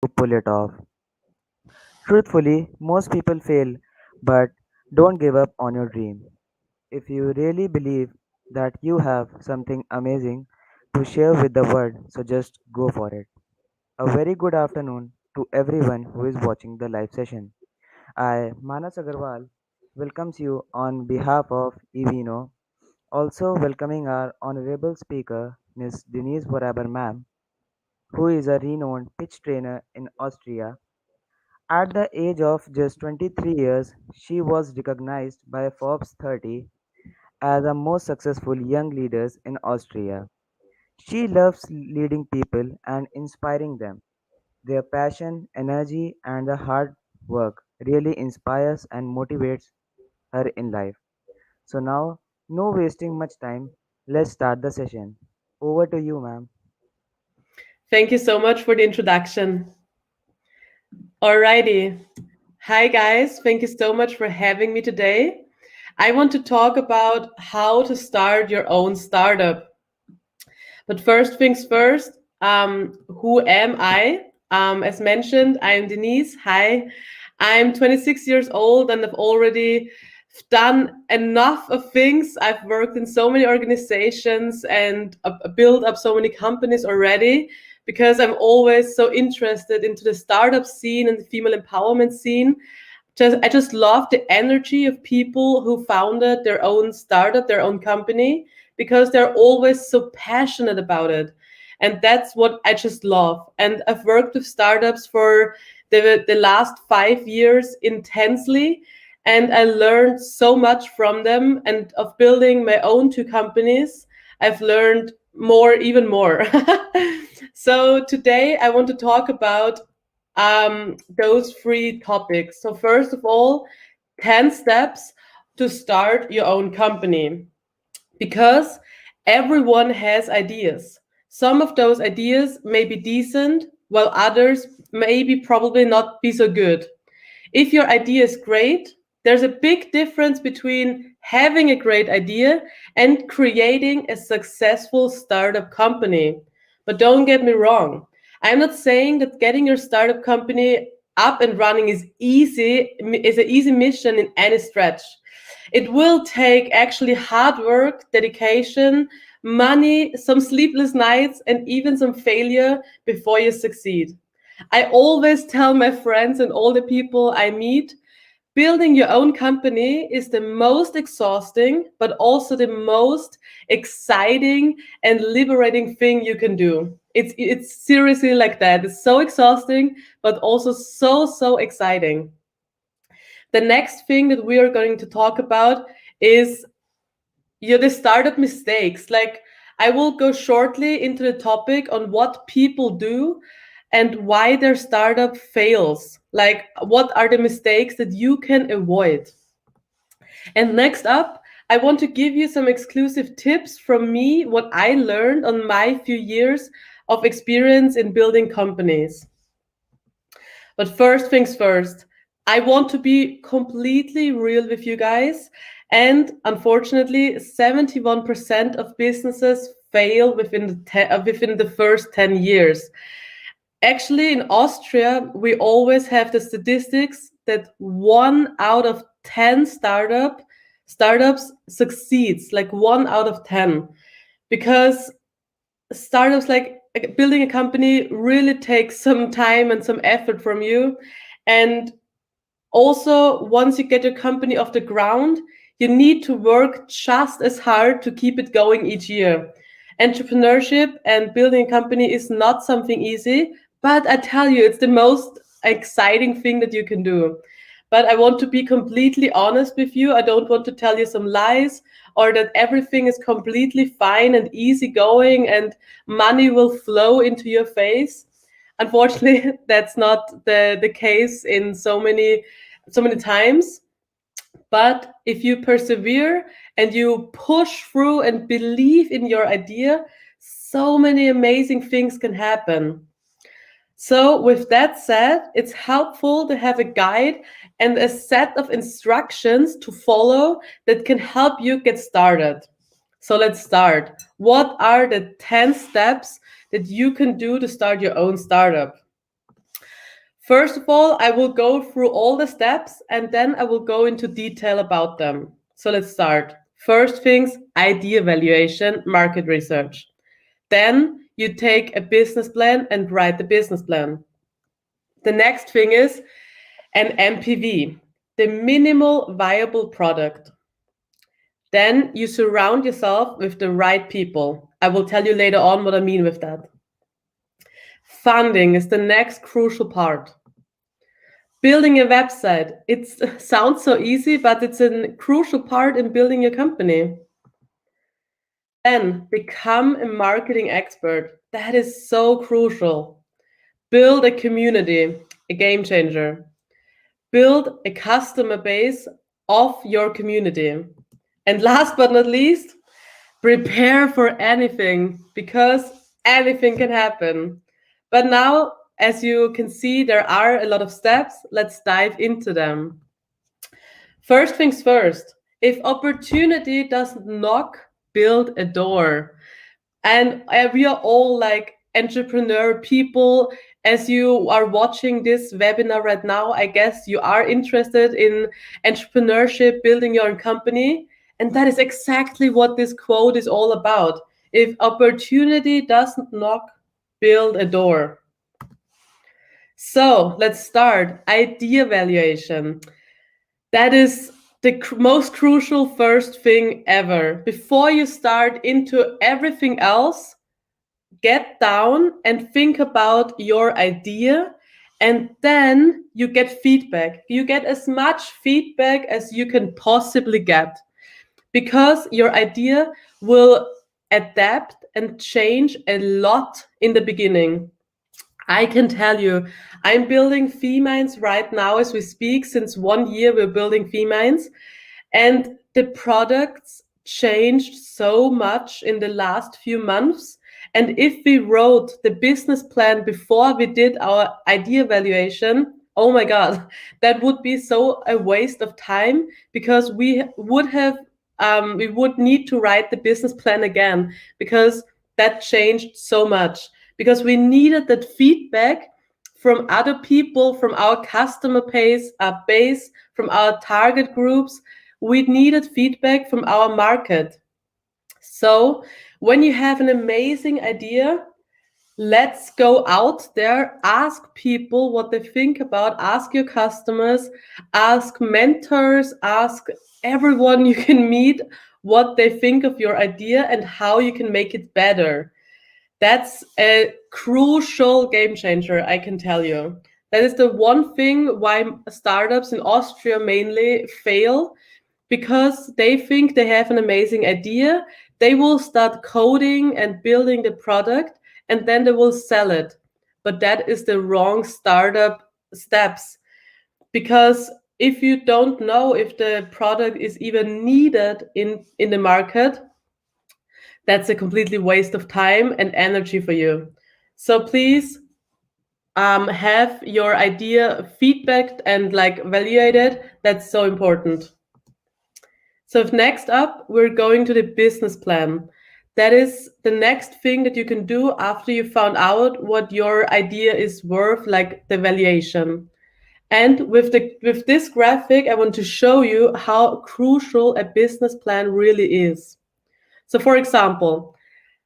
to pull it off. Truthfully, most people fail, but don't give up on your dream. If you really believe that you have something amazing to share with the world, so just go for it. A very good afternoon to everyone who is watching the live session. I, Manas Agarwal, welcomes you on behalf of Evino, also welcoming our honorable speaker, Ms. Denise Voraber ma'am, who is a renowned pitch trainer in Austria. At the age of just 23 years, she was recognized by Forbes 30 as the most successful young leaders in Austria. She loves leading people and inspiring them. Their passion, energy, and the hard work really inspires and motivates her in life. So now, no wasting much time, let's start the session. Over to you, ma'am. Thank you so much for the introduction. Alrighty. Hi, guys. Thank you so much for having me today. I want to talk about how to start your own startup. But first things first, who am I? As mentioned, I'm Denise. Hi. I'm 26 years old and I've already done enough of things. I've worked in so many organizations and built up so many companies already because I'm always so interested into the startup scene and the female empowerment scene. I just love the energy of people who founded their own startup, their own company, because they're always so passionate about it. And that's what I just love. And I've worked with startups for the last 5 years intensely. And I learned so much from them. And of building my own two companies, I've learned more, even more. So today I want to talk about those three topics. So, first of all, 10 steps to start your own company because everyone has ideas. Some of those ideas may be decent, while others maybe probably not be so good. If your idea is great, there's a big difference between having a great idea and creating a successful startup company. But don't get me wrong. I'm not saying that getting your startup company up and running is an easy mission in any stretch. It will take actually hard work, dedication, money, some sleepless nights, and even some failure before you succeed. I always tell my friends and all the people I meet, building your own company is the most exhausting, but also the most exciting and liberating thing you can do. It's seriously like that. It's so exhausting, but also so exciting. The next thing that we are going to talk about is the startup mistakes. Like I will go shortly into the topic on what people do and why their startup fails. Like what are the mistakes that you can avoid? And next up, I want to give you some exclusive tips from me, what I learned on my few years of experience in building companies. But first things first, I want to be completely real with you guys. And unfortunately, 71% of businesses fail within the first 10 years. Actually, in Austria, we always have the statistics that 1 out of 10 startups succeeds, like 1 out of 10, because startups like building a company really takes some time and some effort from you. And also, once you get your company off the ground, you need to work just as hard to keep it going each year. Entrepreneurship and building a company is not something easy, but I tell you, it's the most exciting thing that you can do. But I want to be completely honest with you. I don't want to tell you some lies or that everything is completely fine and easy going and money will flow into your face. Unfortunately, that's not the case in so many times. But if you persevere and you push through and believe in your idea, so many amazing things can happen. So, with that said, it's helpful to have a guide and a set of instructions to follow that can help you get started. So, let's start. What are the 10 steps that you can do to start your own startup? First of all, I will go through all the steps and then I will go into detail about them. So let's start. First things, idea evaluation, market research. Then you take a business plan and write the business plan. The next thing is an MPV, the minimal viable product. Then you surround yourself with the right people. I will tell you later on what I mean with that. Funding is the next crucial part. Building a website. It sounds so easy, but it's a crucial part in building your company. Then become a marketing expert. That is so crucial. Build a community, a game changer. Build a customer base of your community. And last but not least, prepare for anything because anything can happen. But now, as you can see, there are a lot of steps. Let's dive into them. First things first, if opportunity doesn't knock, build a door. And we are all like entrepreneur people. As you are watching this webinar right now, I guess you are interested in entrepreneurship, building your own company. And that is exactly what this quote is all about. If opportunity doesn't knock, build a door. So let's start. Idea valuation. That is the most crucial first thing ever. Before you start into everything else, get down and think about your idea, and then you get feedback. You get as much feedback as you can possibly get because your idea will adapt and change a lot in the beginning. I can tell you, I'm building FeeMinds right now as we speak. Since 1 year, we're building FeeMinds, and the products changed so much in the last few months. And if we wrote the business plan before we did our idea evaluation, oh my God, that would be so a waste of time because we would need to write the business plan again because that changed so much. Because we needed that feedback from other people, from our customer base, from our target groups. We needed feedback from our market. So when you have an amazing idea, let's go out there, ask people what they think about, ask your customers, ask mentors, ask everyone you can meet what they think of your idea and how you can make it better. That's a crucial game changer, I can tell you. That is the one thing why startups in Austria mainly fail, because they think they have an amazing idea. They will start coding and building the product, and then they will sell it. But that is the wrong startup steps, because if you don't know if the product is even needed in the market, that's a completely waste of time and energy for you. So please have your idea feedbacked and like evaluated. That's so important. So next up, we're going to the business plan. That is the next thing that you can do after you found out what your idea is worth, like the valuation. And with this graphic, I want to show you how crucial a business plan really is. So for example,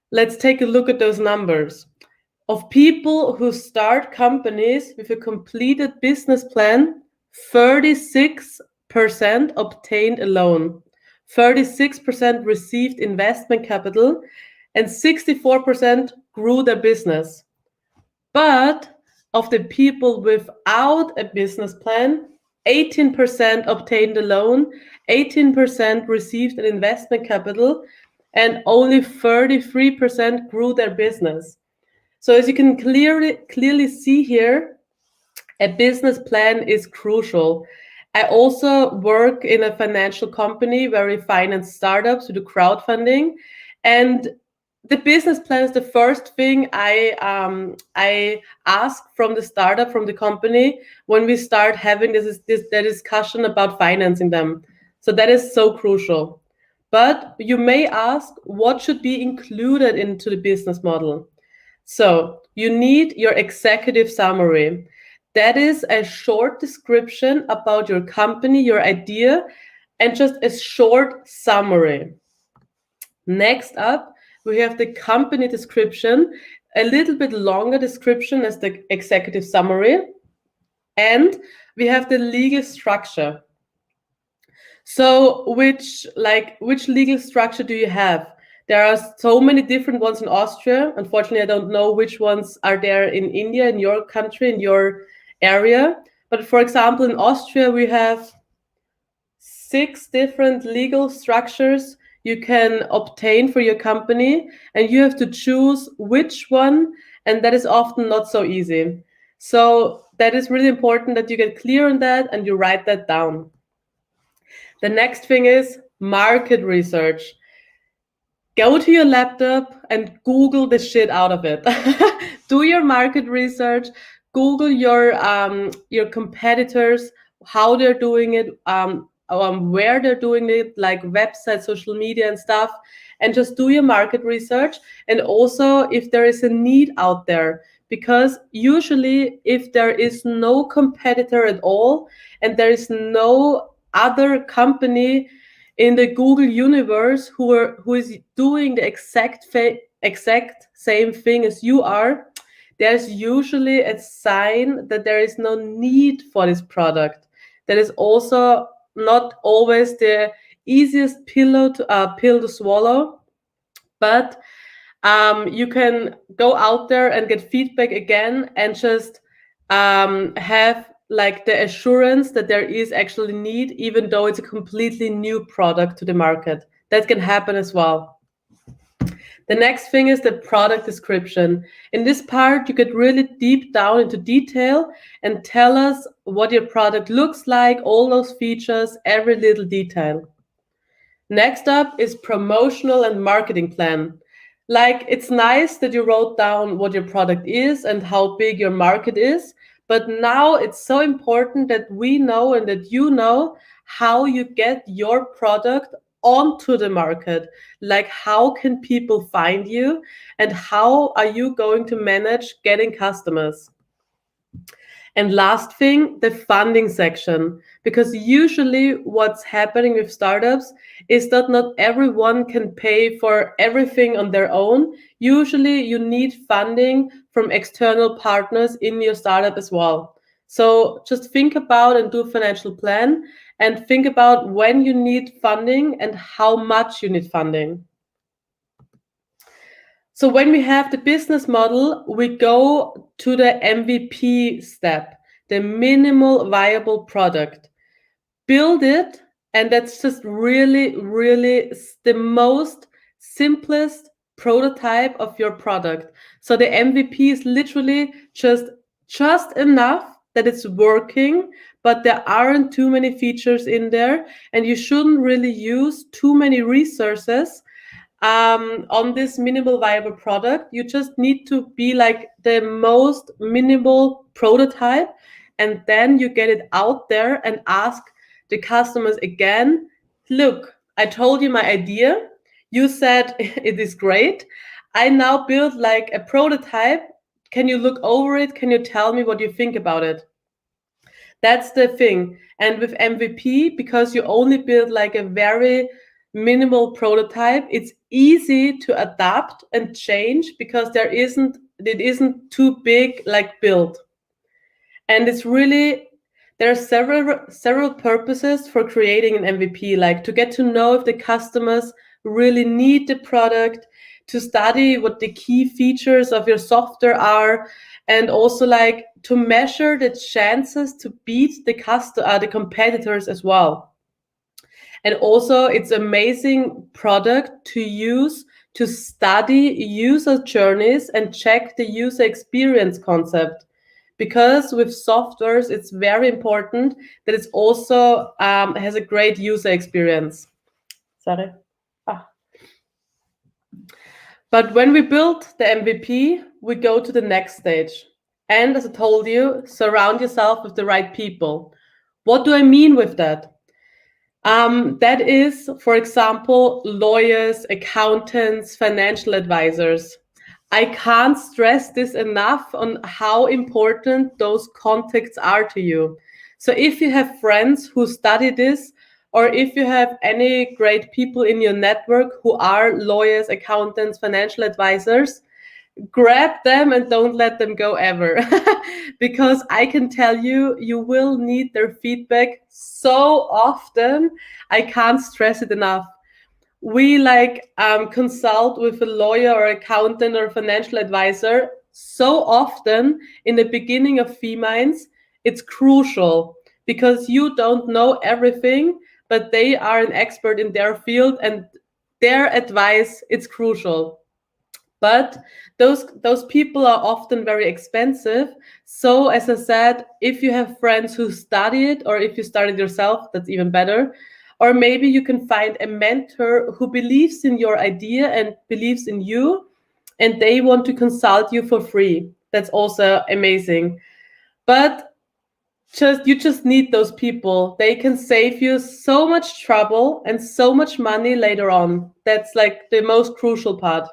let's take a look at those numbers. Of people who start companies with a completed business plan, 36% obtained a loan, 36% received investment capital, and 64% grew their business. But of the people without a business plan, 18% obtained a loan, 18% received an investment capital, and only 33% grew their business. So as you can clearly see here, a business plan is crucial. I also work in a financial company where we finance startups to do crowdfunding, and the business plan is the first thing I ask from the startup, from the company, when we start having the discussion about financing them. So that is so crucial. But you may ask, what should be included into the business model? So you need your executive summary. That is a short description about your company, your idea, and just a short summary. Next up, we have the company description, a little bit longer description as the executive summary, and we have the legal structure. So which legal structure do you have? There are so many different ones in Austria. Unfortunately, I don't know which ones are there in India, in your country, in your area. But for example, in Austria, we have 6 different legal structures you can obtain for your company, and you have to choose which one, and that is often not so easy. So that is really important that you get clear on that and you write that down. The next thing is market research. Go to your laptop and Google the shit out of it. Do your market research. Google your competitors, how they're doing it, where they're doing it, like websites, social media, and stuff. And just do your market research. And also, if there is a need out there, because usually, if there is no competitor at all, and there is no other company in the Google universe who is doing the exact same thing as you are, there's usually a sign that there is no need for this product. That is also not always the easiest pill to swallow, but you can go out there and get feedback again and just have like the assurance that there is actually need, even though it's a completely new product to the market. That can happen as well. The next thing is the product description. In this part, you get really deep down into detail and tell us what your product looks like, all those features, every little detail. Next up is promotional and marketing plan. Like, it's nice that you wrote down what your product is and how big your market is, but now it's so important that we know and that you know how you get your product onto the market. Like, how can people find you and how are you going to manage getting customers? And last thing, the funding section. Because usually what's happening with startups is that not everyone can pay for everything on their own. Usually you need funding from external partners in your startup as well. So just think about and do a financial plan and think about when you need funding and how much you need funding. So when we have the business model, we go to the MVP step, the minimal viable product. Build it, and that's just really the most simplest prototype of your product. So the MVP is literally just enough that it's working, but there aren't too many features in there, and you shouldn't really use too many resources on this minimal viable product. You just need to be like the most minimal prototype, and then you get it out there and ask the customers again, look, I told you my idea, you said it is great, I now built like a prototype, can you look over it, can you tell me what you think about it? That's the thing. And with MVP, because you only build like a very minimal prototype, it's easy to adapt and change because it isn't too big like build. And it's really, there are several purposes for creating an MVP, like to get to know if the customers really need the product, to study what the key features of your software are, and also like to measure the chances to beat the competitors as well. And also, it's amazing product to use to study user journeys and check the user experience concept. Because with softwares, it's very important that it's also has a great user experience. Sorry. Ah. But when we build the MVP, we go to the next stage. And as I told you, surround yourself with the right people. What do I mean with that? That is, for example, lawyers, accountants, financial advisors. I can't stress this enough on how important those contacts are to you. So if you have friends who study this, or if you have any great people in your network who are lawyers, accountants, financial advisors, grab them and don't let them go ever. Because I can tell you, you will need their feedback so often. I can't stress it enough. We consult with a lawyer or accountant or financial advisor so often in the beginning of fee minds. It's crucial because you don't know everything, but they are an expert in their field, and their advice, it's crucial. But those people are often very expensive. So as I said, if you have friends who study it, or if you study it yourself, that's even better. Or maybe you can find a mentor who believes in your idea and believes in you, and they want to consult you for free. That's also amazing. But you just need those people. They can save you so much trouble and so much money later on. That's like the most crucial part.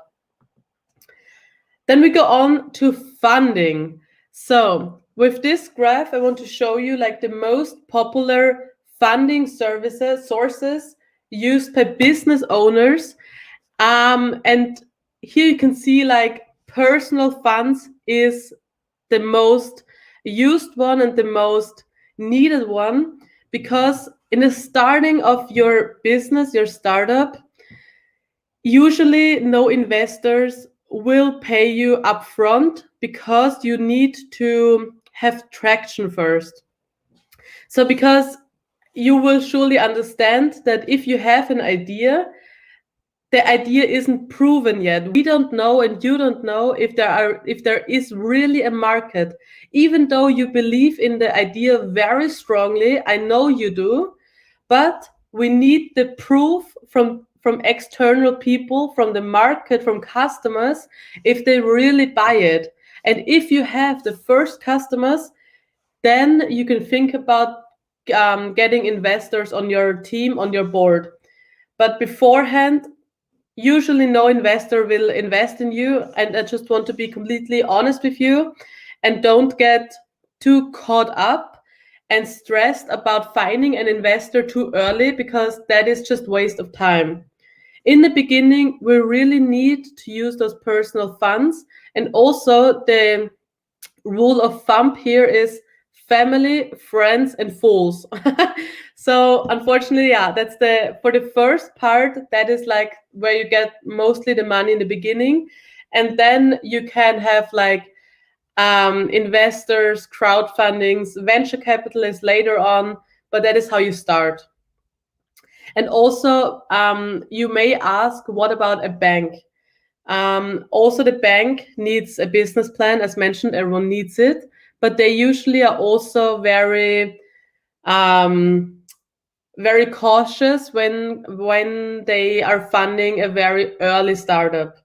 Then we go on to funding. So with this graph, I want to show you like the most popular funding services sources used by business owners. And here you can see like personal funds is the most used one and the most needed one, because in the starting of your business, your startup, usually no investors will pay you upfront because you need to have traction first. So because you will surely understand that if you have an idea, the idea isn't proven yet. We don't know, and you don't know if there is really a market. Even though you believe in the idea very strongly, I know you do, but we need the proof from external people, from the market, from customers, if they really buy it. And if you have the first customers, then you can think about getting investors on your team, on your board. But beforehand, usually no investor will invest in you. And I just want to be completely honest with you, and don't get too caught up and stressed about finding an investor too early, because that is just waste of time. In the beginning, we really need to use those personal funds. And also the rule of thumb here is family, friends, and fools. So unfortunately, yeah, that's the for the first part, that is like where you get mostly the money in the beginning. And then you can have like investors, crowdfundings, venture capitalists later on, but that is how you start. And also, you may ask, what about a bank? Also, the bank needs a business plan. As mentioned, everyone needs it, but they usually are also um, very cautious when they are funding a very early startup.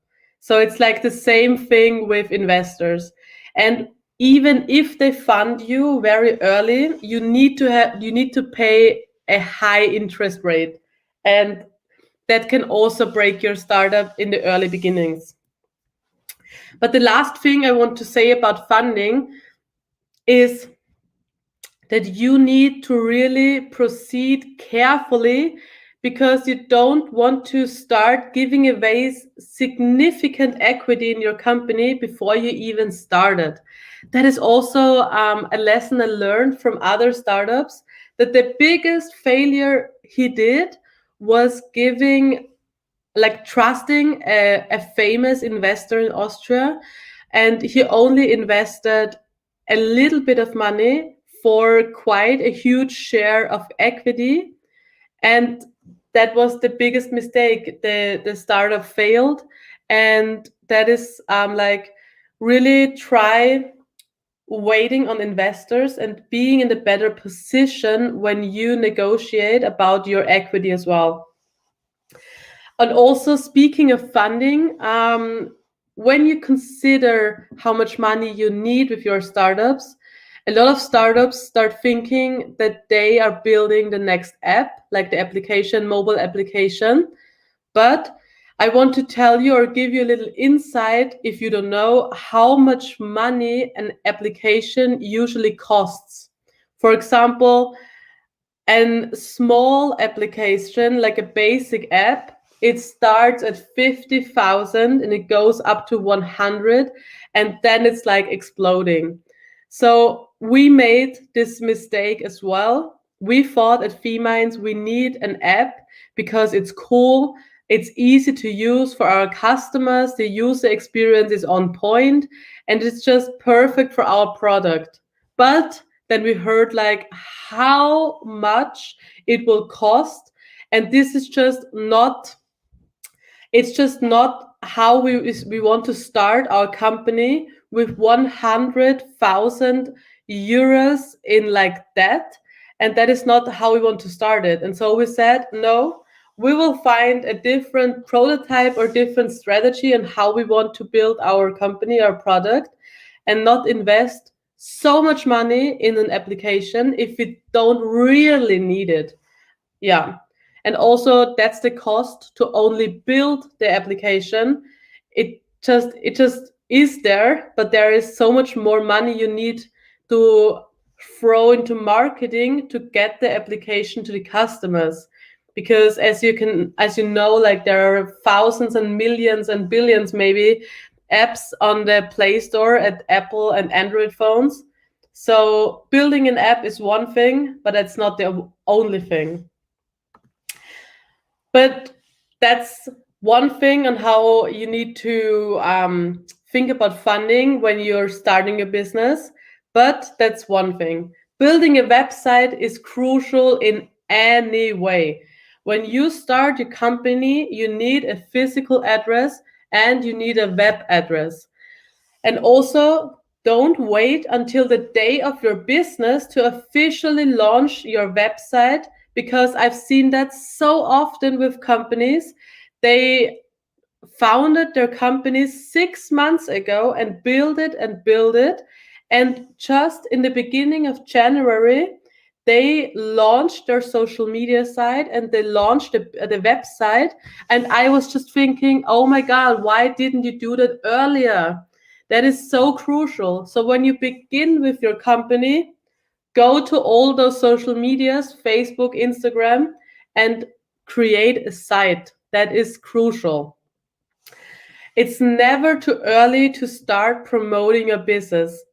So it's like the same thing with investors. And even if they fund you very early, you need to pay a high interest rate, and that can also break your startup in the early beginnings. But the last thing I want to say about funding is that you need to really proceed carefully, because you don't want to start giving away significant equity in your company before you even started. That is also a lesson I learned from other startups, that the biggest failure he did was giving, like trusting a famous investor in Austria, and he only invested a little bit of money for quite a huge share of equity. And that was the biggest mistake. The startup failed. And that is like really try waiting on investors and being in the better position when you negotiate about your equity as well. And also, speaking of funding, when you consider how much money you need with your startups, a lot of startups start thinking that they are building the next app, like the application, mobile application. But I want to tell you or give you a little insight, if you don't know, how much money an application usually costs. For example, a small application like a basic app, it starts at 50,000 and it goes up to 100, and then it's like exploding. So we made this mistake as well. We thought at FeeMinds we need an app because it's cool, it's easy to use for our customers, the user experience is on point, and it's just perfect for our product. But then we heard like how much it will cost, and this is just not, it's just not how we want to start our company with 100,000 euros in like debt, and that is not how we want to start it. And so we said no, we will find a different prototype or different strategy on how we want to build our company, our product, and not invest so much money in an application if we don't really need it. Yeah. And also that's the cost to only build the application. It just is there, but there is so much more money you need to throw into marketing to get the application to the customers. Because as you know, like there are thousands and millions and billions maybe apps on the Play Store at Apple and Android phones. So building an app is one thing, but that's not the only thing. But that's one thing on how you need to think about funding when you're starting a business. But that's one thing. Building a website is crucial in any way. When you start your company, you need a physical address and you need a web address. And also, don't wait until the day of your business to officially launch your website, because I've seen that so often with companies. They founded their companies 6 months ago and build it and build it. And just in the beginning of January, they launched their social media site and they launched the website. And I was just thinking, oh my God, why didn't you do that earlier? That is so crucial. So when you begin with your company, go to all those social medias, Facebook, Instagram, and create a site. That is crucial. It's never too early to start promoting your business,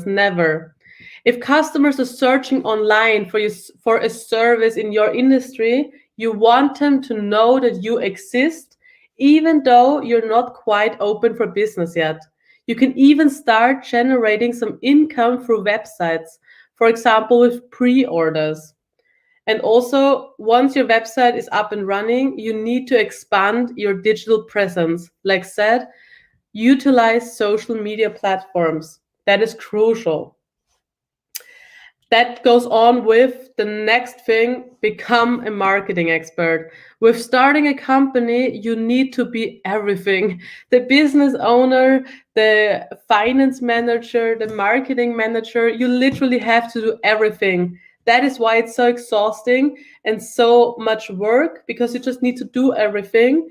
never. If customers are searching online for a service in your industry, you want them to know that you exist, even though you're not quite open for business yet. You can even start generating some income through websites, for example, with pre-orders. And also, once your website is up and running, you need to expand your digital presence. Like said, utilize social media platforms. That is crucial. That goes on with the next thing, become a marketing expert. With starting a company, you need to be everything. The business owner, the finance manager, the marketing manager, you literally have to do everything. That is why it's so exhausting and so much work, because you just need to do everything.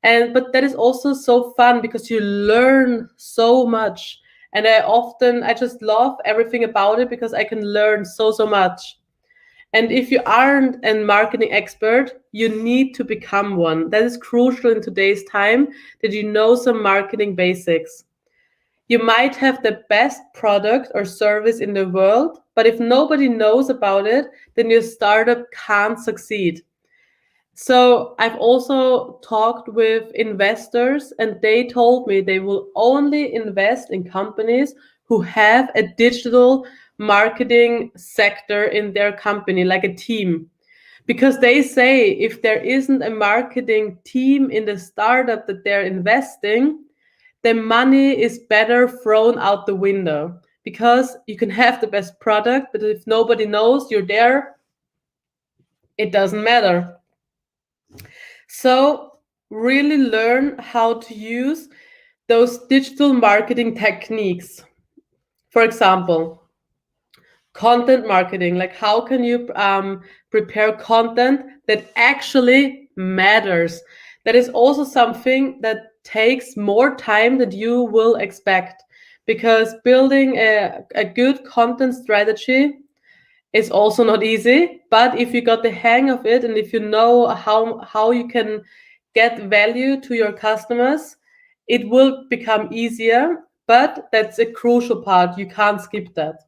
But that is also so fun because you learn so much. And I just love everything about it because I can learn so much. And if you aren't a marketing expert, you need to become one. That is crucial in today's time, that you know some marketing basics. You might have the best product or service in the world, but if nobody knows about it, then your startup can't succeed. So I've also talked with investors, and they told me they will only invest in companies who have a digital marketing sector in their company, like a team. Because they say if there isn't a marketing team in the startup that they're investing, the money is better thrown out the window. Because you can have the best product, but if nobody knows you're there, it doesn't matter. So really learn how to use those digital marketing techniques. For example, content marketing, like how can you prepare content that actually matters, That is also something that takes more time than you will expect, because building a good content strategy is also not easy. But if you got the hang of it, and if you know how you can get value to your customers, it will become easier. But that's a crucial part. You can't skip that.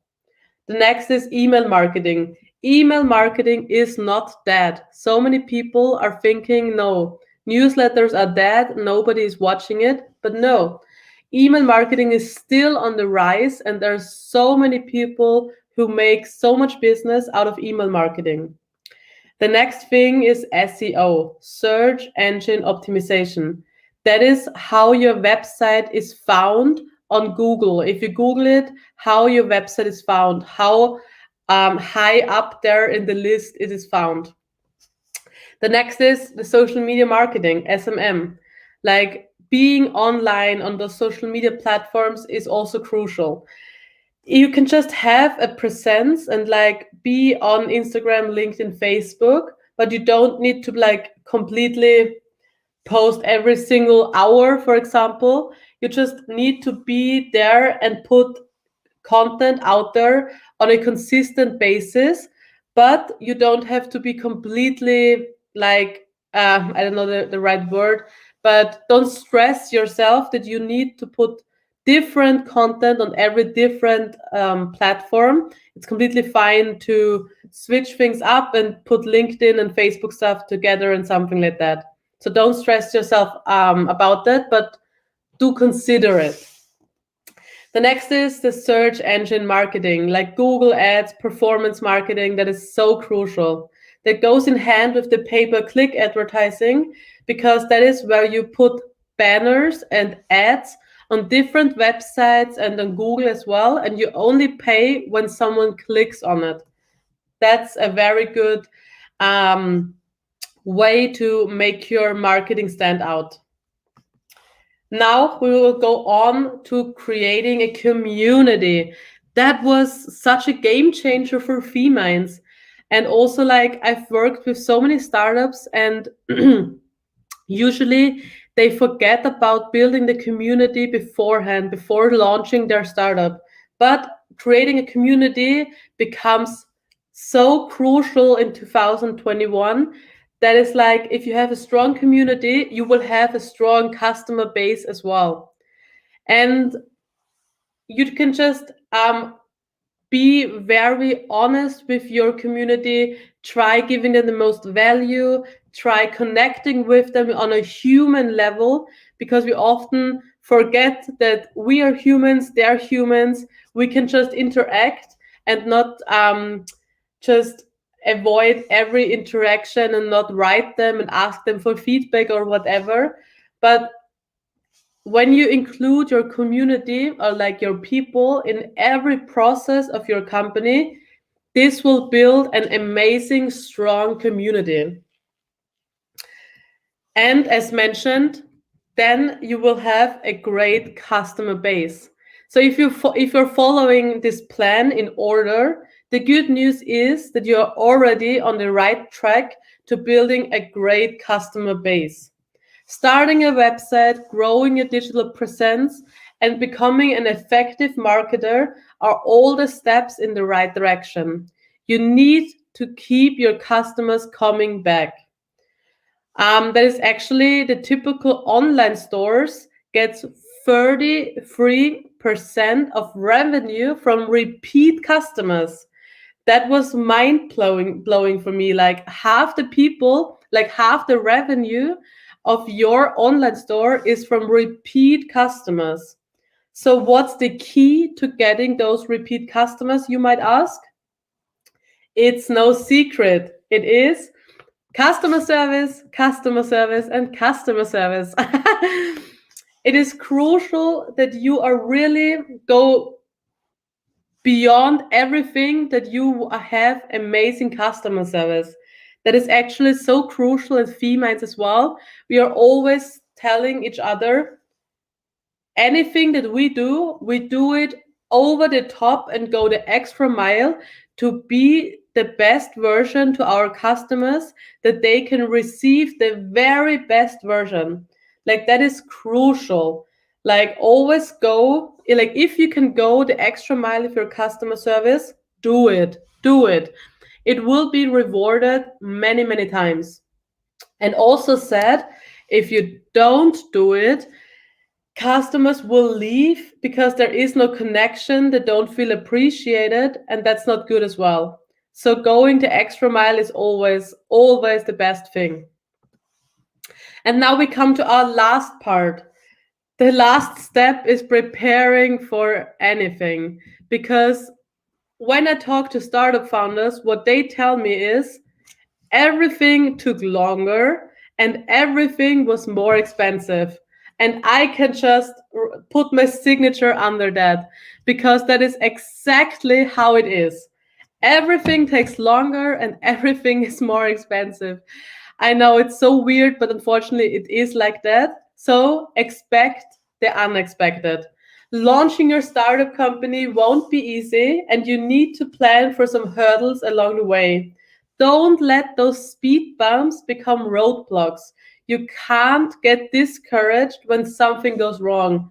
The next is email marketing. Email marketing is not dead. So many people are thinking, no, newsletters are dead, nobody is watching it. But no, email marketing is still on the rise, and there's so many people who make so much business out of email marketing. The next thing is SEO, search engine optimization. That is how your website is found on Google. If you Google it, how your website is found, how high up there in the list it is found. The next is the social media marketing, SMM. Like being online on those social media platforms is also crucial. You can just have a presence and like be on Instagram, LinkedIn, Facebook, but you don't need to like completely post every single hour, for example. You just need to be there and put content out there on a consistent basis, but you don't have to be completely like, I don't know the right word, but don't stress yourself that you need to put different content on every different platform. It's completely fine to switch things up and put LinkedIn and Facebook stuff together and something like that. So don't stress yourself about that, but do consider it. The next is the search engine marketing, like Google Ads, performance marketing, that is so crucial. That goes in hand with the pay-per-click advertising, because that is where you put banners and ads on different websites and on Google as well, and you only pay when someone clicks on it. That's a very good um, way to make your marketing stand out. Now we will go on to creating a community. That was such a game changer for FeeMinds. And also, like, I've worked with so many startups, and usually they forget about building the community beforehand, before launching their startup. But creating a community becomes so crucial in 2021. That is like, if you have a strong community, you will have a strong customer base as well. And you can just be very honest with your community, try giving them the most value, try connecting with them on a human level, because we often forget that we are humans, they're humans. We can just interact and not just avoid every interaction and not write them and ask them for feedback or whatever. But when you include your community or like your people in every process of your company, this will build an amazing, strong community. And as mentioned, then you will have a great customer base. So if you're following this plan in order, the good news is that you're already on the right track to building a great customer base. Starting a website, growing a digital presence, and becoming an effective marketer are all the steps in the right direction. You need to keep your customers coming back. That is actually the typical online stores gets 33% of revenue from repeat customers. That was mind blowing for me. Like half the people, like half the revenue of your online store is from repeat customers. So what's the key to getting those repeat customers, you might ask? It's no secret. It is customer service, customer service, and customer service. It is crucial that you are really go beyond everything, that you have amazing customer service. That is actually so crucial at FeeMinds as well. We are always telling each other, anything that we do it over the top and go the extra mile to be the best version to our customers, that they can receive the very best version. Like that is crucial. Like always go, like if you can go the extra mile of your customer service, do it. Do it. It will be rewarded many, many times. And also said, if you don't do it, customers will leave because there is no connection, they don't feel appreciated, and that's not good as well. So going the extra mile is always the best thing. And now we come to our last part. The last step is preparing for anything, because when I talk to startup founders, what they tell me is everything took longer and everything was more expensive. And I can just put my signature under that, because that is exactly how it is. Everything takes longer and everything is more expensive. I know it's so weird, but unfortunately, it is like that. So expect the unexpected. Launching your startup company won't be easy, and you need to plan for some hurdles along the way. Don't let those speed bumps become roadblocks. You can't get discouraged when something goes wrong.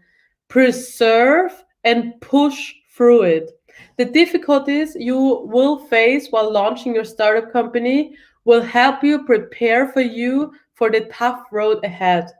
Preserve and push through it. The difficulties you will face while launching your startup company will help you prepare for you for the tough road ahead.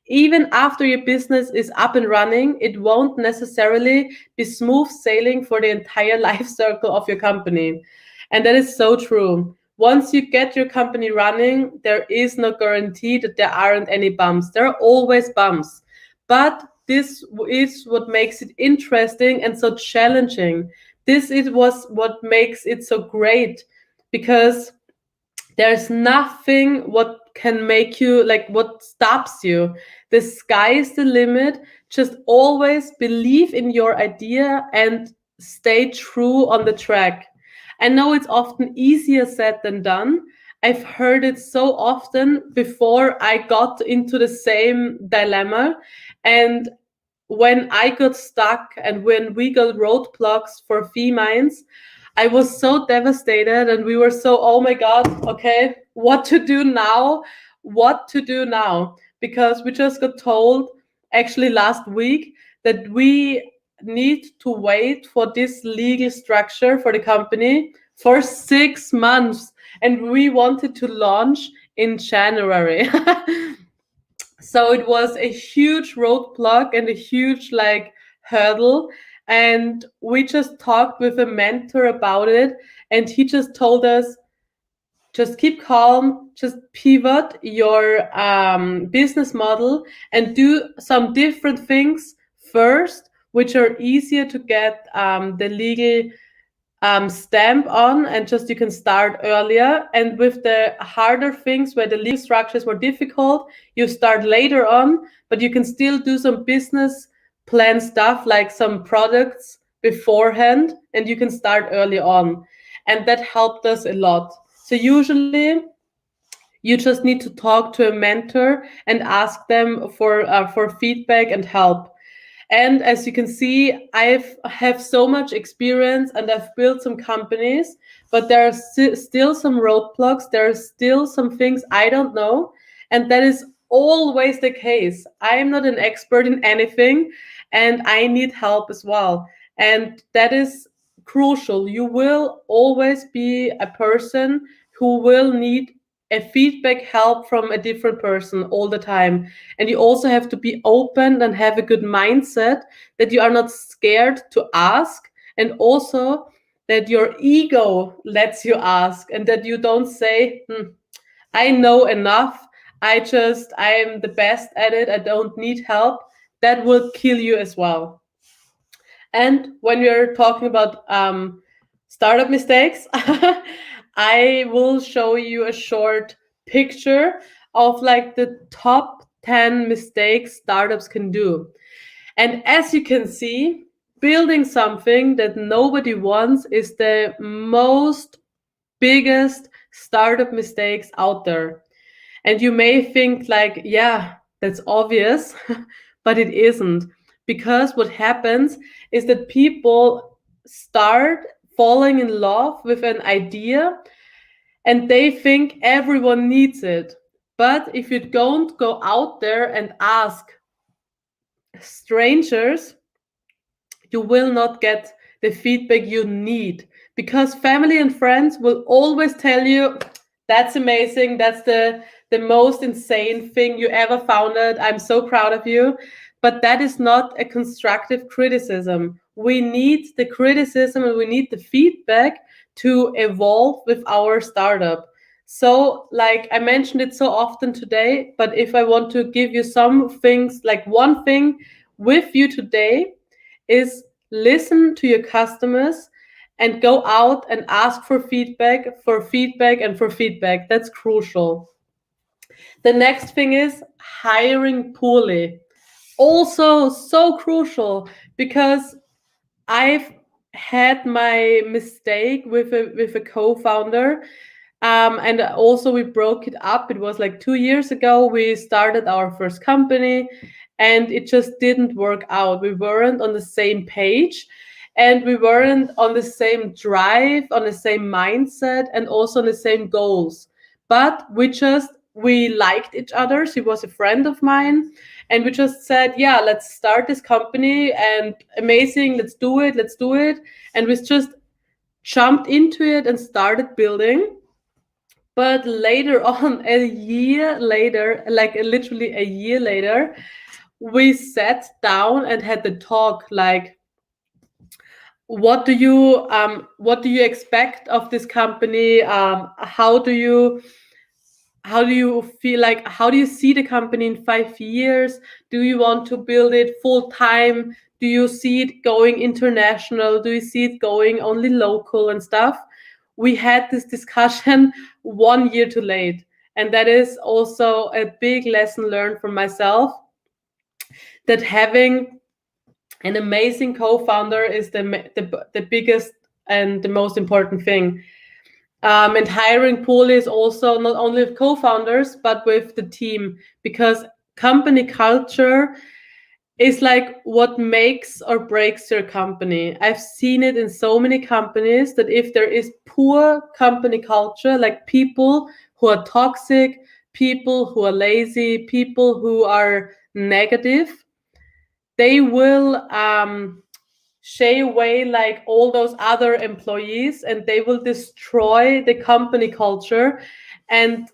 Even after your business is up and running, it won't necessarily be smooth sailing for the entire life cycle of your company. And that is so true. Once you get your company running, there is no guarantee that there aren't any bumps. There are always bumps. But this is what makes it interesting and so challenging. This is was what makes it so great, because there's nothing what can make you, like, what stops you. The sky is the limit. Just always believe in your idea and stay true on the track. I know it's often easier said than done. I've heard it so often before I got into the same dilemma. And when I got stuck and when we got roadblocks for fee mines, I was so devastated, and we were so, oh my God, okay, what to do now? What to do now? Because we just got told actually last week that we need to wait for this legal structure for the company for 6 months. And we wanted to launch in January. So it was a huge roadblock and a huge like hurdle. And we just talked with a mentor about it, and he just told us, just keep calm, just pivot your business model and do some different things first, which are easier to get the legal stamp on, and just you can start earlier. And with the harder things where the legal structures were difficult, you start later on, but you can still do some business plan stuff like some products beforehand, and you can start early on. And that helped us a lot. So usually you just need to talk to a mentor and ask them for feedback and help. And as you can see, have so much experience and I've built some companies, but there are still some roadblocks. There are still some things I don't know. And that is always the case. I am not an expert in anything, and I need help as well. And that is crucial. You will always be a person who will need a feedback help from a different person all the time. And you also have to be open and have a good mindset, that you are not scared to ask, and also that your ego lets you ask, and that you don't say, I know enough, I am the best at it, I don't need help. That will kill you as well. And when we're talking about startup mistakes, I will show you a short picture of like the top 10 mistakes startups can do. And as you can see, building something that nobody wants is the most biggest startup mistakes out there. And you may think like, yeah, that's obvious, but it isn't. Because what happens is that people start falling in love with an idea and they think everyone needs it. But if you don't go out there and ask strangers, you will not get the feedback you need, because family and friends will always tell you that's amazing, that's the most insane thing you ever founded, I'm so proud of you. But that is not a constructive criticism. We need the criticism and we need the feedback to evolve with our startup. So like I mentioned it so often today, but if I want to give you some things, like one thing with you today is listen to your customers and go out and ask for feedback, for feedback, and for feedback. That's crucial. The next thing is hiring poorly. Also, so crucial, because I've had my mistake with a co-founder, and also we broke it up. It was like 2 years ago. We started our first company, and it just didn't work out. We weren't on the same page, and we weren't on the same drive, on the same mindset, and also on the same goals. But we liked each other. She was a friend of mine, and we just said, yeah, let's start this company, and amazing, let's do it, let's do it. And we just jumped into it and started building. But later on, a year later, like literally a year later, we sat down and had the talk, like, what do you expect of this company? How do you feel, like, how do you see the company in 5 years? Do you want to build it full time? Do you see it going international? Do you see it going only local and stuff? We had this discussion 1 year too late. And that is also a big lesson learned from myself, that having an amazing co-founder is the biggest and the most important thing. And hiring pool is also not only with co-founders but with the team, because company culture is like what makes or breaks your company. I've seen it in so many companies that if there is poor company culture, like people who are toxic, people who are lazy, people who are negative, they will shy away like all those other employees, and they will destroy the company culture. And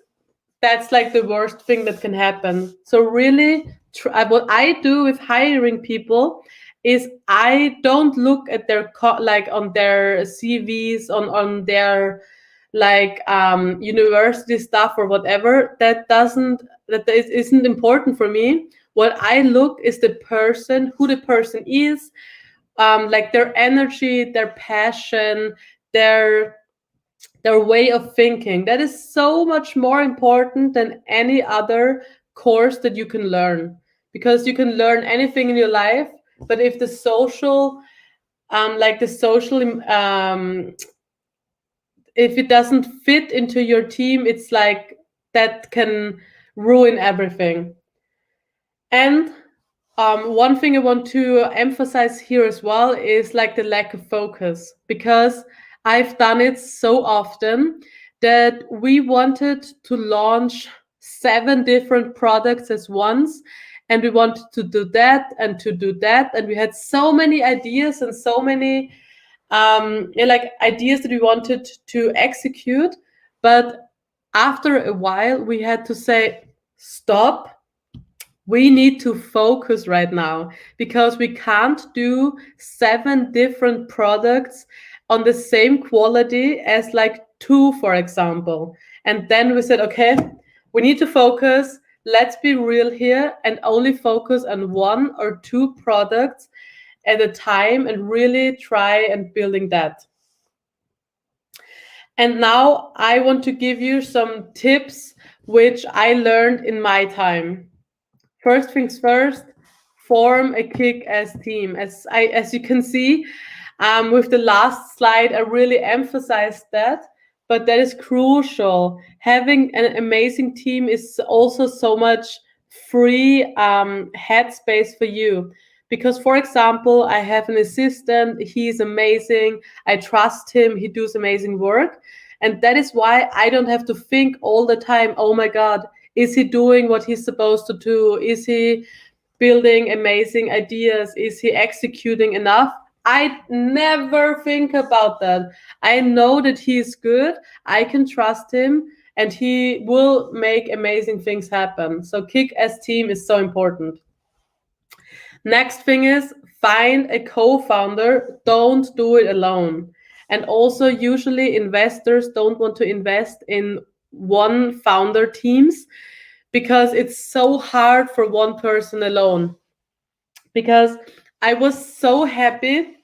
that's like the worst thing that can happen. So really, what I do with hiring people is I don't look at their like on their CVs, on their like university stuff or whatever. Isn't important for me. What I look is the person, who the person is, like their energy, their passion, their their way of thinking. That is so much more important than any other course that you can learn, because you can learn anything in your life, but if the social like the social if it doesn't fit into your team, it's like that can ruin everything. And one thing I want to emphasize here as well is like the lack of focus, because I've done it so often that we wanted to launch 7 different products as once, and we wanted to do that and to do that, and we had so many ideas and so many like ideas that we wanted to execute. But after a while, we had to say, stop, we need to focus right now, because we can't do 7 different products on the same quality as like 2, for example. And then we said, okay, we need to focus. Let's be real here and only focus on 1 or 2 products at a time and really try and building that. And now I want to give you some tips which I learned in my time. First things first, form a kick-ass team. As you can see, with the last slide, I really emphasized that, but that is crucial. Having an amazing team is also so much free headspace for you, Because, for example, I have an assistant, he's amazing, I trust him, he does amazing work. And that is why I don't have to think all the time, oh my God, is he doing what he's supposed to do? Is he building amazing ideas? Is he executing enough? I never think about that. I know that he is good, I can trust him, and he will make amazing things happen. So, kick ass team is so important. Next thing is find a co founder, don't do it alone. And also, usually, investors don't want to invest in one founder teams because it's so hard for one person alone. Because I was so happy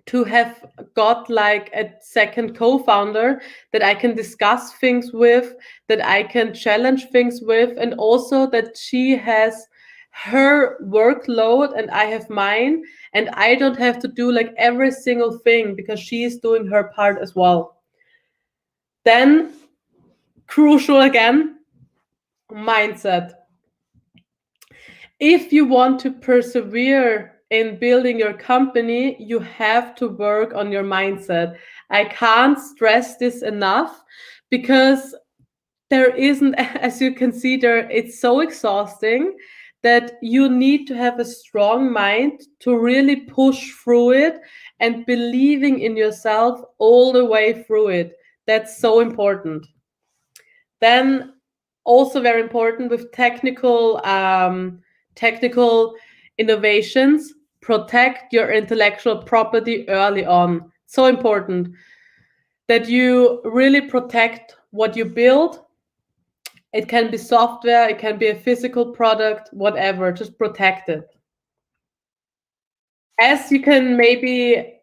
to have got like a second co-founder that I can discuss things with, that I can challenge things with, and also that she has her workload and I have mine, and I don't have to do like every single thing because she is doing her part as well. Then, crucial again, mindset. If you want to persevere in building your company, you have to work on your mindset. I can't stress this enough because there isn't, as you can see, there it's so exhausting that you need to have a strong mind to really push through it and believing in yourself all the way through it. That's so important. Then also very important with technical innovations, protect your intellectual property early on. So important that you really protect what you build. It can be software, it can be a physical product, whatever, just protect it. As you can maybe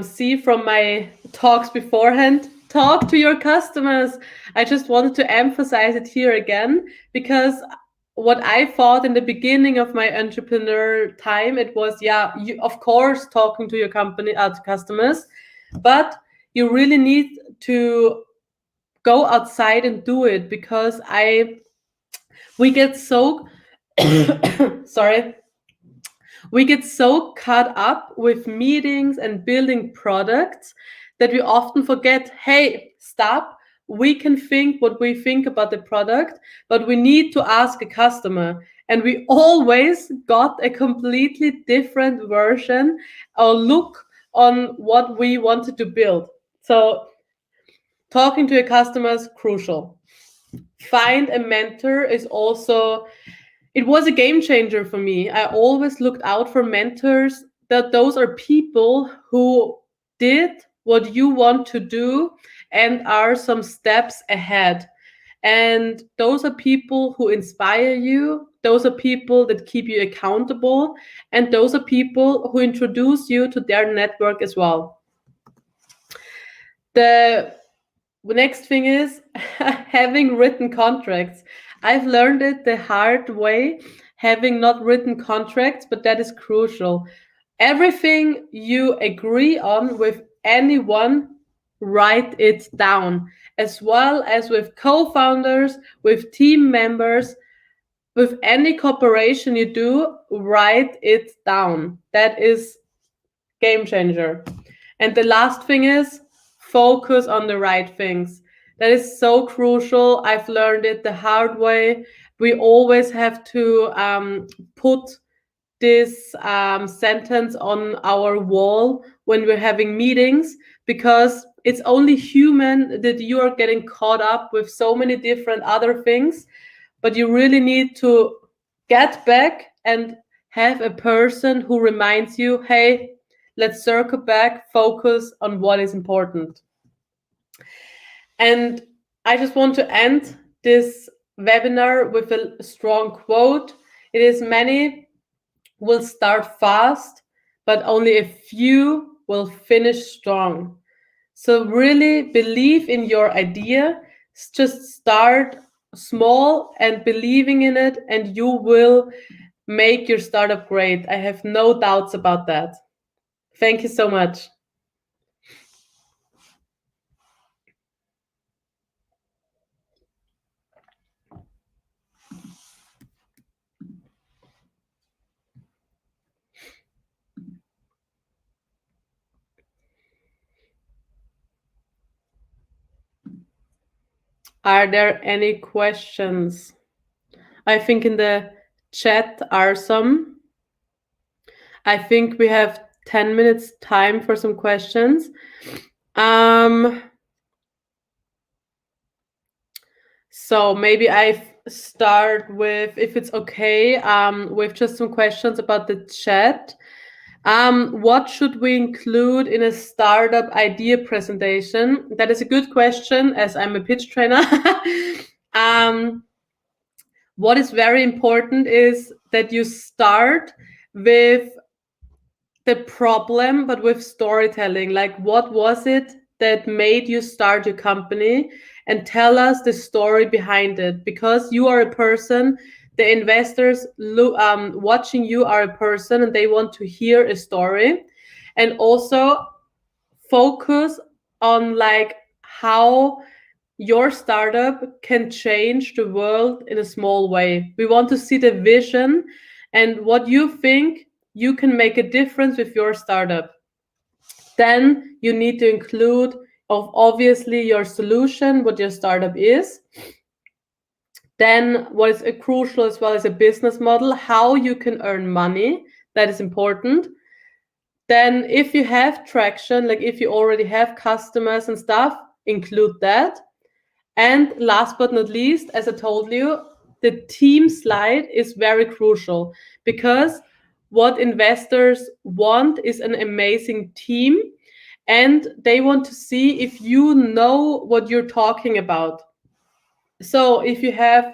see from my talks beforehand, talk to your customers. I just wanted to emphasize it here again because what I thought in the beginning of my entrepreneur time, it was, yeah, you of course talking to your company, to customers, but you really need to go outside and do it because we get so sorry, we get so caught up with meetings and building products that we often forget, hey, stop. We can think what we think about the product, but we need to ask a customer. And we always got a completely different version or look on what we wanted to build. So talking to your customers, crucial. Find a mentor is also, it was a game changer for me. I always looked out for mentors, that those are people who did what you want to do and are some steps ahead. And those are people who inspire you. Those are people that keep you accountable. And those are people who introduce you to their network as well. The next thing is having written contracts. I've learned it the hard way, having not written contracts, but that is crucial. Everything you agree on with anyone, write it down, as well as with co founders, with team members, with any cooperation you do, write it down. That is game changer. And the last thing is focus on the right things. That is so crucial. I've learned it the hard way. We always have to put this sentence on our wall when we're having meetings because it's only human that you are getting caught up with so many different other things, but you really need to get back and have a person who reminds you, hey, let's circle back, focus on what is important. And I just want to end this webinar with a strong quote. It is, many will start fast, but only a few will finish strong. So really believe in your idea. Just start small and believing in it, and you will make your startup great. I have no doubts about that. Thank you so much. Are there any questions? I think in the chat are some. I think we have 10 minutes time for some questions. Um, so maybe I start with, if it's okay, with just some questions about the chat. What should we include in a startup idea presentation? That is a good question, as I'm a pitch trainer. um, what is very important is that you start with the problem, but with storytelling. Like, what was it that made you start your company? And tell us the story behind it, because you are a person. The investors watching you are a person, and they want to hear a story. And also focus on like how your startup can change the world in a small way. We want to see the vision and what you think you can make a difference with your startup. Then you need to include of obviously your solution, what your startup is. Then what is a crucial as well as a business model, how you can earn money. That is important. Then if you have traction, like if you already have customers and stuff, include that. And last but not least, as I told you, the team slide is very crucial, because what investors want is an amazing team, and they want to see if you know what you're talking about. So if you have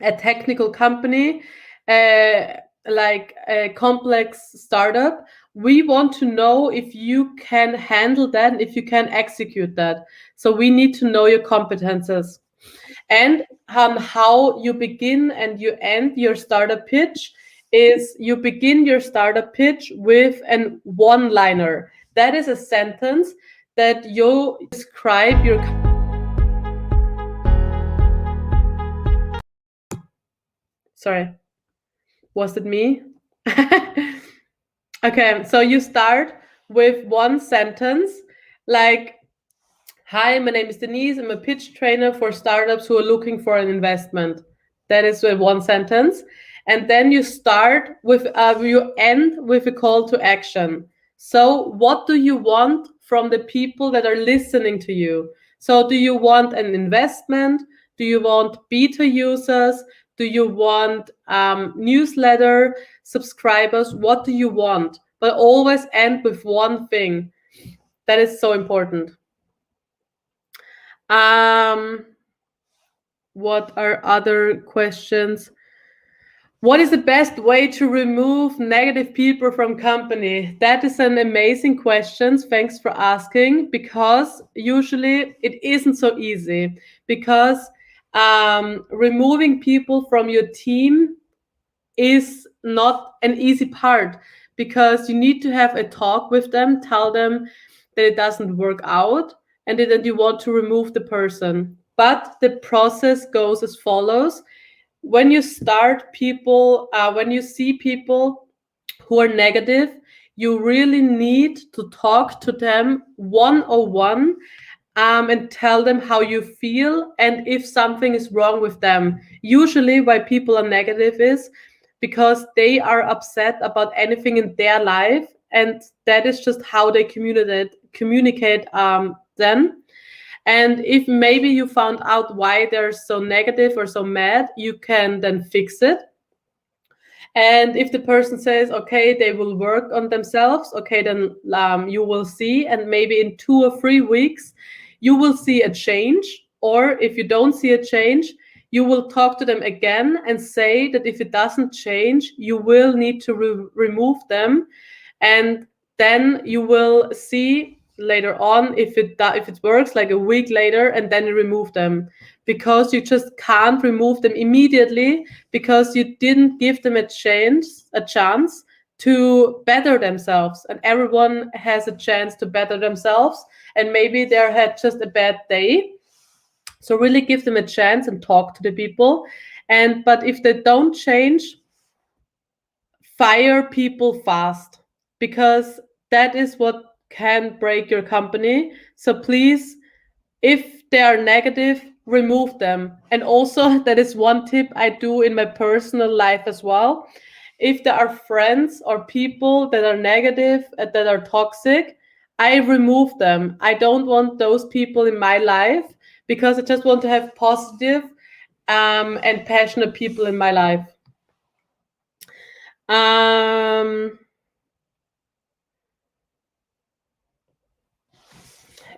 a technical company, like a complex startup, we want to know if you can handle that and if you can execute that. So we need to know your competences. And how you begin and you end your startup pitch is you begin your startup pitch with an one-liner. That is a sentence that you describe your. Sorry, was it me? Okay, so you start with one sentence like, hi, my name is Denise. I'm a pitch trainer for startups who are looking for an investment. That is one sentence. And then you start with, you end with a call to action. So, what do you want from the people that are listening to you? So, do you want an investment? Do you want beta users? Do you want newsletter subscribers? What do you want? But always end with one thing. That is so important. What are other questions? What is the best way to remove negative people from company? That is an amazing question. Thanks for asking, because usually it isn't so easy, because removing people from your team is not an easy part, because you need to have a talk with them, tell them that it doesn't work out and that you want to remove the person. But the process goes as follows. When you start people, when you see people who are negative, you really need to talk to them 101, and tell them how you feel and if something is wrong with them. Usually, why people are negative is because they are upset about anything in their life, and that is just how they communicate then. And if maybe you found out why they're so negative or so mad, you can then fix it. And if the person says, okay, they will work on themselves, okay, then you will see. And maybe in 2 or 3 weeks, you will see a change. Or if you don't see a change, you will talk to them again and say that if it doesn't change, you will need to remove them. And then you will see later on if it works, like a week later, and then you remove them, because you just can't remove them immediately, because you didn't give them a chance to better themselves. And everyone has a chance to better themselves, and maybe they had just a bad day. So really give them a chance and talk to the people. But if they don't change, fire people fast, because that is what can break your company. So please, if they are negative, remove them. And also, that is one tip I do in my personal life as well. If there are friends or people that are negative, that are toxic, I remove them. I don't want those people in my life because I just want to have positive and passionate people in my life. Um,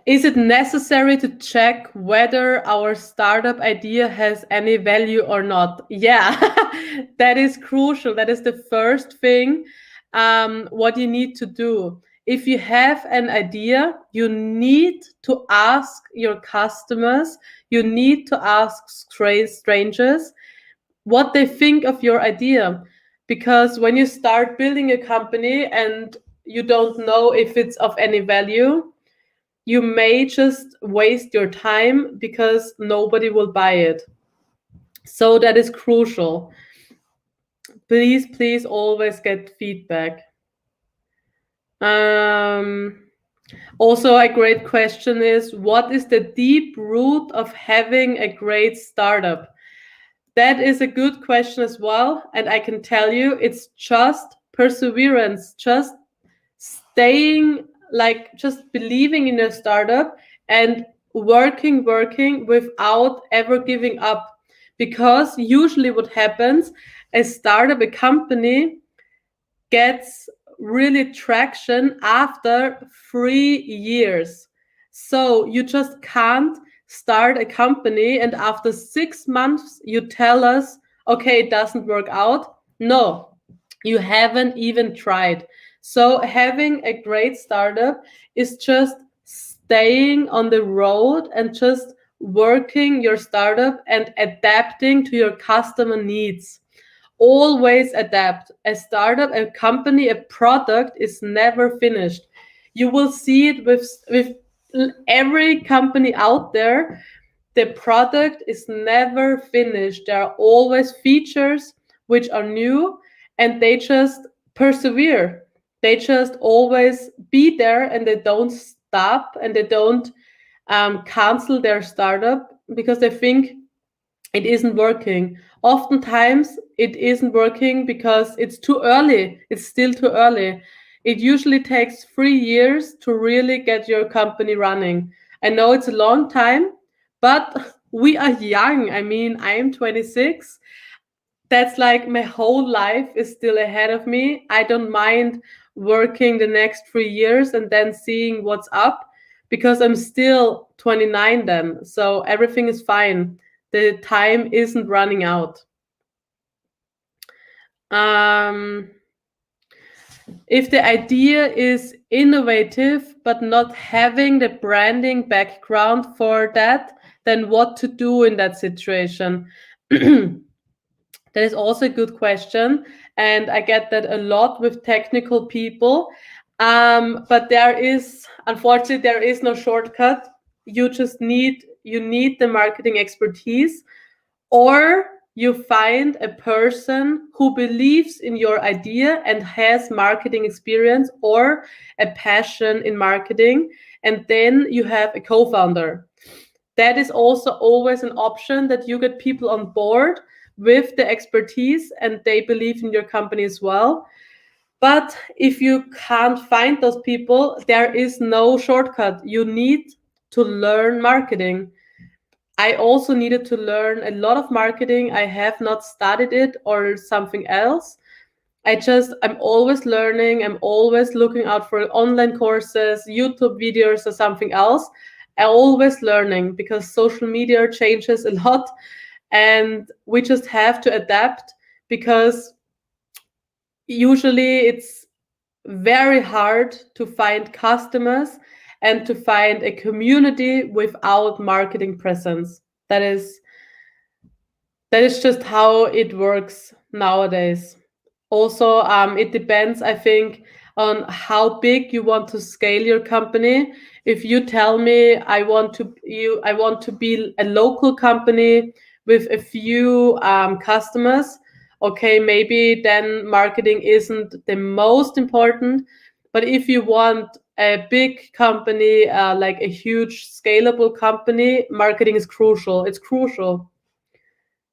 Is it necessary to check whether our startup idea has any value or not? Yeah, that is crucial. That is the first thing what you need to do. If you have an idea, you need to ask your customers, you need to ask strangers what they think of your idea. Because when you start building a company and you don't know if it's of any value, you may just waste your time because nobody will buy it. So that is crucial. Please always get feedback. Um, Also, a great question is, what is the deep root of having a great startup? That is a good question as well. And I can tell you, it's just perseverance, just staying, like just believing in your startup and working without ever giving up. Because usually what happens, a startup, a company gets really traction after 3 years. So you just can't start a company and after 6 months you tell us, okay, it doesn't work out. No, you haven't even tried. So having a great startup is just staying on the road and just working your startup and adapting to your customer needs. Always adapt. A startup, a company, a product is never finished. You will see it with every company out there. The product is never finished. There are always features which are new and they just persevere. They just always be there and they don't stop and they don't cancel their startup because they think it isn't working. Oftentimes, it isn't working because it's too early. It's still too early. It usually takes 3 years to really get your company running. I know it's a long time, but we are young. I mean, I'm 26. That's like my whole life is still ahead of me. I don't mind working the next 3 years and then seeing what's up because I'm still 29 then. So everything is fine. The time isn't running out. Um, if the idea is innovative but not having the branding background for that, then what to do in that situation? That is also a good question, and I get that a lot with technical people. But unfortunately, there is no shortcut. You need the marketing expertise, or you find a person who believes in your idea and has marketing experience or a passion in marketing, and then you have a co-founder. That is also always an option, that you get people on board with the expertise and they believe in your company as well. But if you can't find those people, there is no shortcut. You need to learn marketing. I also needed to learn a lot of marketing. I have not studied it or something else. I'm always learning. I'm always looking out for online courses, YouTube videos, or something else. I'm always learning because social media changes a lot and we just have to adapt because usually it's very hard to find customers and to find a community without marketing presence. That is just how it works nowadays. Also, it depends, I think, on how big you want to scale your company. If you tell me I want to be a local company with a few customers, okay, maybe then marketing isn't the most important. But if you want a big company, like a huge scalable company, marketing is crucial. It's crucial.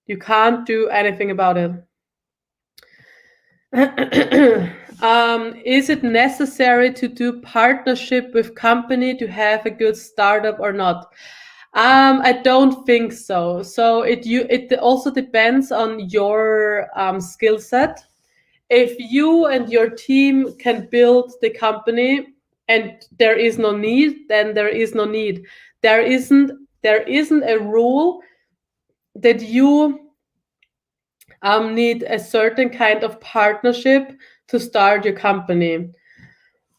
You can't do anything about it. Is it necessary to do partnership with company to have a good startup or not? I don't think so. So it also depends on your skill set. If you and your team can build the company and there is no need, then there is no need. There isn't there isn't a rule that you need a certain kind of partnership to start your company.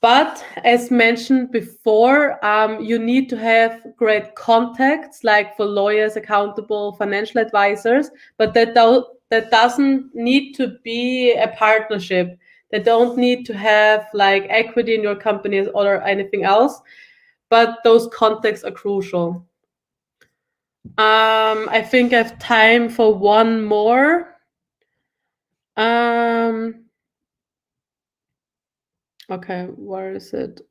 But as mentioned before, you need to have great contacts, like for lawyers, accountable, financial advisors. But that doesn't need to be a partnership. They don't need to have like equity in your company or anything else. But those contacts are crucial. I think I have time for one more. Um, okay, where is it?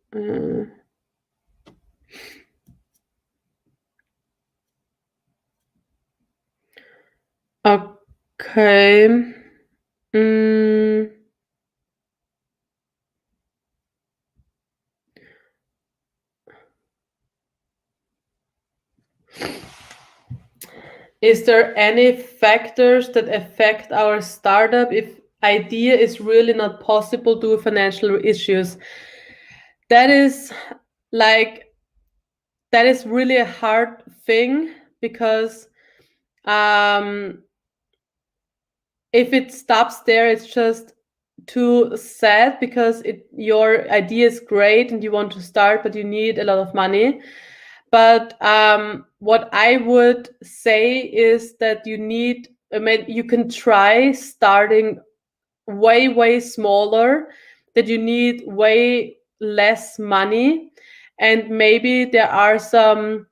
Okay. Mm, is there any factors that affect our startup if idea is really not possible due to financial issues? That is like that is really a hard thing because um, if it stops there, it's just too sad because your idea is great and you want to start, but you need a lot of money. But what I would say is that I mean, you can try starting way smaller, that you need way less money, and maybe there are some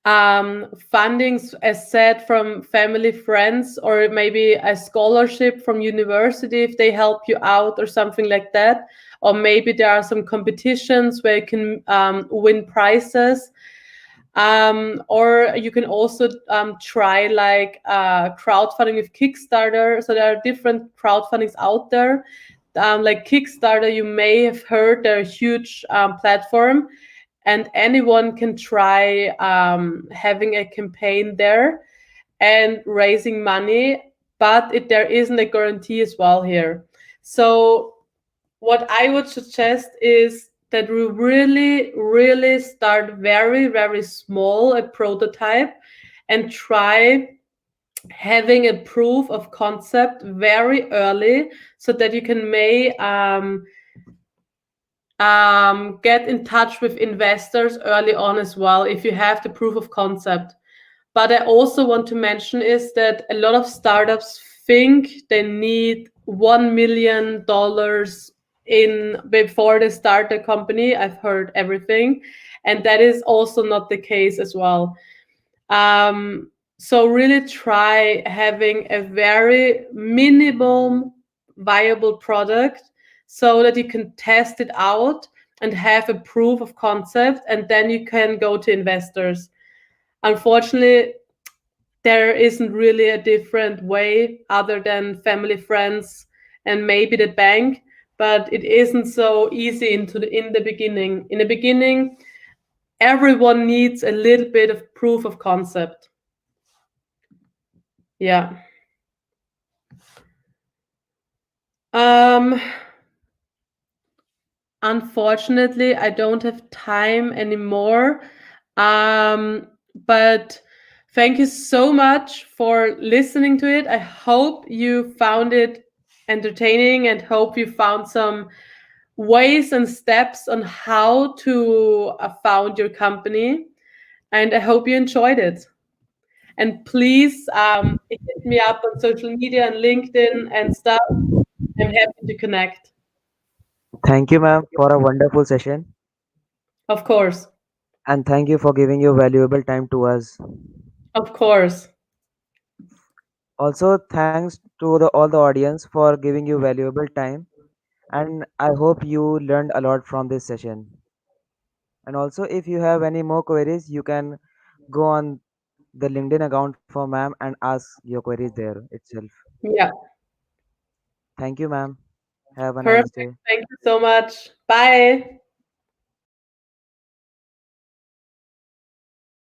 fundings as said from family friends or maybe a scholarship from university if they help you out or something like that, or maybe there are some competitions where you can win prizes, or you can also try like crowdfunding with Kickstarter. So there are different crowdfundings out there, like Kickstarter. You may have heard they're a huge platform, and anyone can try having a campaign there and raising money, but there isn't a guarantee as well here. So what I would suggest is that we really start very small, a prototype, and try having a proof of concept very early so that you can get in touch with investors early on as well if you have the proof of concept. But I also want to mention is that a lot of startups think they need $1 million in before they start a company. I've heard everything, and that is also not the case as well. So really try having a very minimum viable product so that you can test it out and have a proof of concept, and then you can go to investors. Unfortunately, there isn't really a different way other than family, friends, and maybe the bank, but it isn't so easy in the beginning. In the beginning, everyone needs a little bit of proof of concept. Yeah. Um, Unfortunately, I don't have time anymore. But thank you so much for listening to it. I hope you found it entertaining and hope you found some ways and steps on how to found your company. And I hope you enjoyed it. And please hit me up on social media and LinkedIn and stuff. I'm happy to connect. Thank you, ma'am, for a wonderful session. Of course. And thank you for giving your valuable time to us. Of course. Also, thanks to all the audience for giving you valuable time. And I hope you learned a lot from this session. And also, if you have any more queries, you can go on the LinkedIn account for ma'am and ask your queries there itself. Yeah, Thank you, ma'am. Have a nice perfect. day. Thank you so much. Bye.